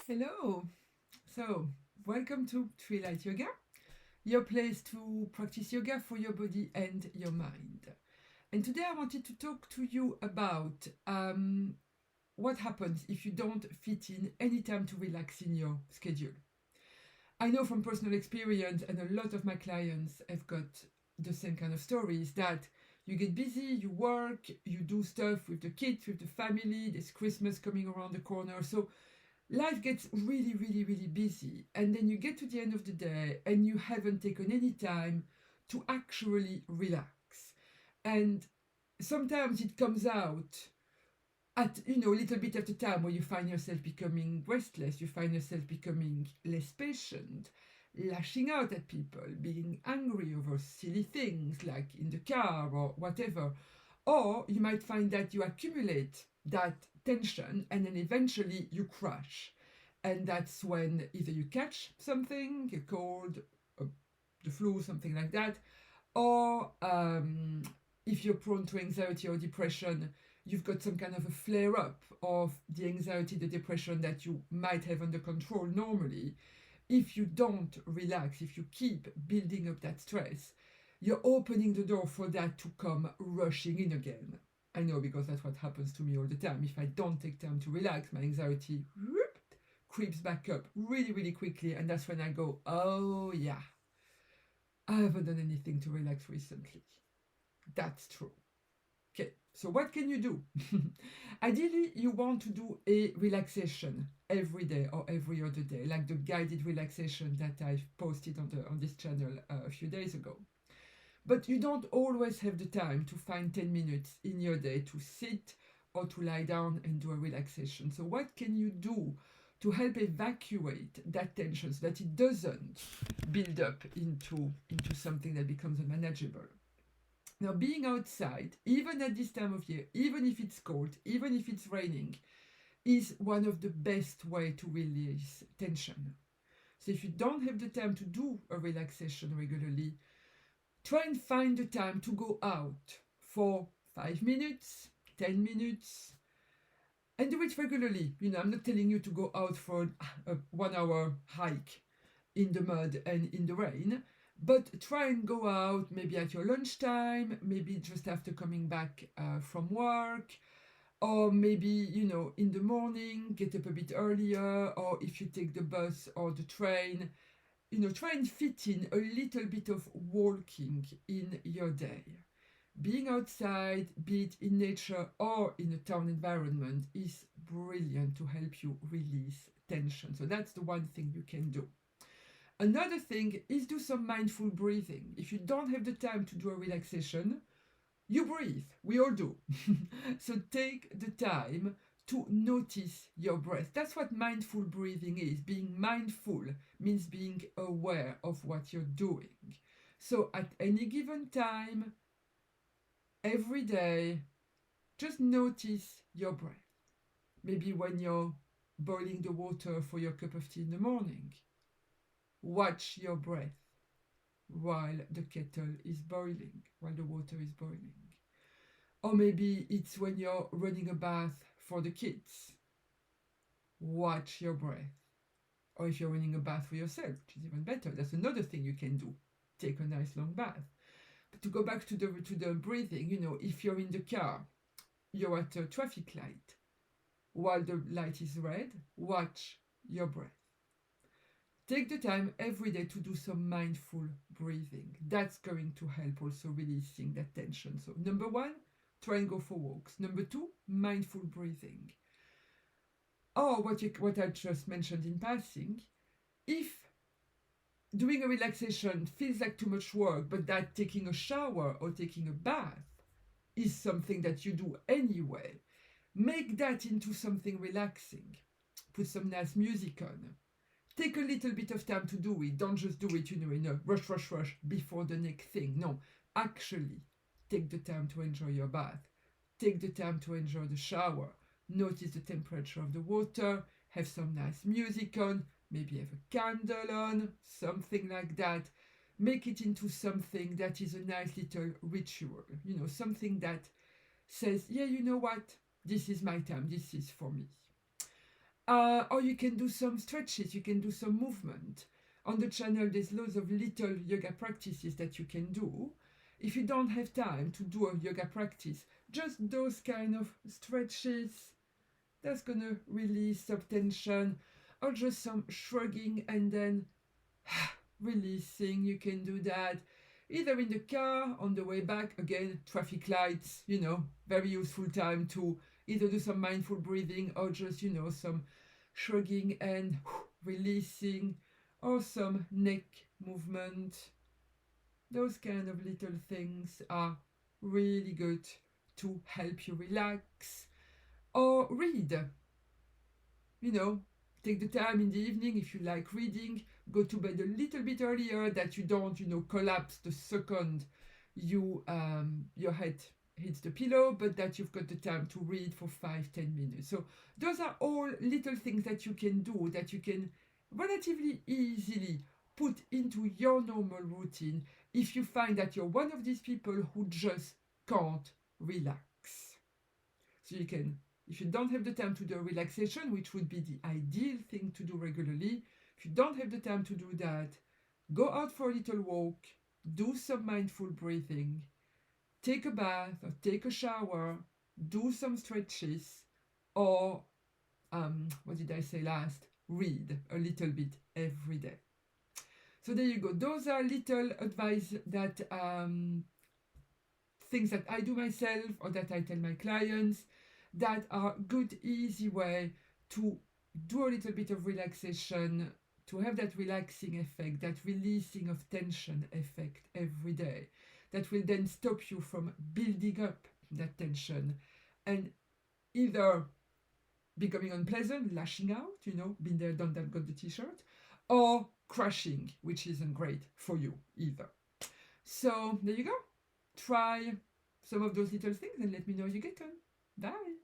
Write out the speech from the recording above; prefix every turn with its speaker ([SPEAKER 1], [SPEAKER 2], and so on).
[SPEAKER 1] Hello. So, welcome to Twilight Yoga, your place to practice yoga for your body and your mind. And today I wanted to talk to you about what happens if you don't fit in any time to relax in your schedule. I know from personal experience, and a lot of my clients have got the same kind of stories that you get busy, you work, you do stuff with the kids, with the family, there's Christmas coming around the corner. So life gets really, really, really busy. And then you get to the end of the day and you haven't taken any time to actually relax. And sometimes it comes out at, a little bit at a time where you find yourself becoming restless, you find yourself becoming less patient, lashing out at people, being angry over silly things like in the car or whatever. Or you might find that you accumulate that tension and then eventually you crash. And that's when either you catch something, a cold, the flu, something like that, or if you're prone to anxiety or depression, you've got some kind of a flare up of the anxiety, the depression that you might have under control normally. If you don't relax, if you keep building up that stress, you're opening the door for that to come rushing in again. I know because that's what happens to me all the time. If I don't take time to relax, my anxiety creeps back up really, really quickly. And that's when I go, oh yeah, I haven't done anything to relax recently. That's true. Okay, so what can you do? Ideally, you want to do a relaxation every day or every other day, like the guided relaxation that I've posted on this channel a few days ago. But you don't always have the time to find 10 minutes in your day to sit or to lie down and do a relaxation. So, what can you do to help evacuate that tension so that it doesn't build up into something that becomes unmanageable? Now, being outside, even at this time of year, even if it's cold, even if it's raining, is one of the best way to release tension. So if you don't have the time to do a relaxation regularly, try and find the time to go out for 5 minutes, 10 minutes, and do it regularly. I'm not telling you to go out for a 1 hour hike in the mud and in the rain, but try and go out maybe at your lunchtime, maybe just after coming back from work, or maybe, in the morning, get up a bit earlier, or if you take the bus or the train, try and fit in a little bit of walking in your day. Being outside, be it in nature or in a town environment, is brilliant to help you release tension. So that's the one thing you can do. Another thing is do some mindful breathing. If you don't have the time to do a relaxation, you breathe. We all do. So take the time to notice your breath. That's what mindful breathing is. Being mindful means being aware of what you're doing. So at any given time, every day, just notice your breath. Maybe when you're boiling the water for your cup of tea in the morning, watch your breath while the kettle is boiling, while the water is boiling. Or maybe it's when you're running a bath for the kids. Watch your breath. Or if you're running a bath for yourself, which is even better, that's another thing you can do. Take a nice long bath. But to go back to the breathing, if you're in the car, you're at a traffic light. While the light is red, watch your breath. Take the time every day to do some mindful breathing. That's going to help also releasing that tension. So number one, try and go for walks. Number two, mindful breathing. Or what I just mentioned in passing, if doing a relaxation feels like too much work, but that taking a shower or taking a bath is something that you do anyway, make that into something relaxing. Put some nice music on. Take a little bit of time to do it. Don't just do it, in a rush before the next thing. No, actually, take the time to enjoy your bath. Take the time to enjoy the shower. Notice the temperature of the water. Have some nice music on. Maybe have a candle on. Something like that. Make it into something that is a nice little ritual. Something that says, yeah, you know what? This is my time. This is for me. Or you can do some stretches, you can do some movement. On the channel, there's loads of little yoga practices that you can do. If you don't have time to do a yoga practice, just those kind of stretches, that's gonna release some tension, or just some shrugging and then releasing. You can do that either in the car, on the way back, again, traffic lights, very useful time to either do some mindful breathing or just, some shrugging and releasing, or some neck movement. Those kind of little things are really good to help you relax. Or read, you know, take the time in the evening if you like reading, go to bed a little bit earlier that you don't, collapse the second your head hits the pillow, but that you've got the time to read for 5-10 minutes. So those are all little things that you can do, that you can relatively easily put into your normal routine if you find that you're one of these people who just can't relax. So you can, if you don't have the time to do a relaxation, which would be the ideal thing to do regularly, if you don't have the time to do that, go out for a little walk, do some mindful breathing, take a bath or take a shower, do some stretches, or what did I say last? Read a little bit every day. So there you go. Those are little advice that things that I do myself or that I tell my clients that are good, easy way to do a little bit of relaxation, to have that relaxing effect, that releasing of tension effect every day, that will then stop you from building up that tension and either becoming unpleasant, lashing out, been there, done that, got the t-shirt, or crashing, which isn't great for you either. So there you go. Try some of those little things and let me know how you get on. Bye.